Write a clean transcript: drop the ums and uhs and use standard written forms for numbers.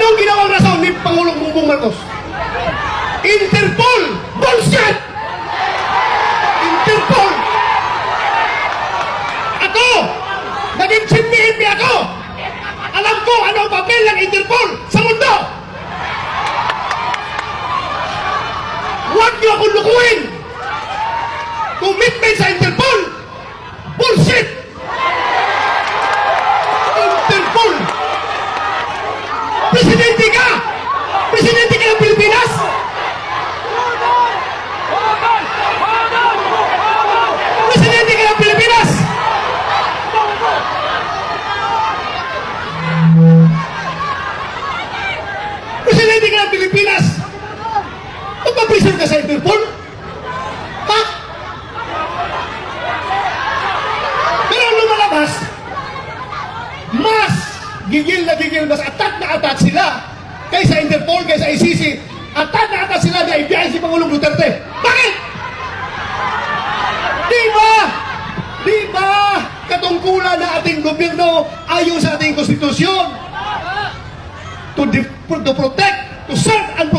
ang ginawang rason ni Pangulong Bongbong Marcos? Interpol! Bullshit! Interpol! Ako! Naging chief PNP ako! Alam ko ano ang papel ng Interpol sa mundo! Huwag niyo akong lukuhin! Commitment sa Interpol! Bullshit! Interpol! Presidente ka! Presidente ka ng Pilipinas! Presidente ka ng Pilipinas! Presidente ka ng Pilipinas! Magpaprison ka sa Interpol? Ha? Pero ang lumalabas, mas gigil na gigil, mas attack na attack sila kaysa Interpol, kaysa ICC. Attack na attack sila na ibiyahin si Pangulong Duterte. Bakit? Di ba katungkulan na ating gobyerno ayon sa ating konstitusyon to protect, to serve and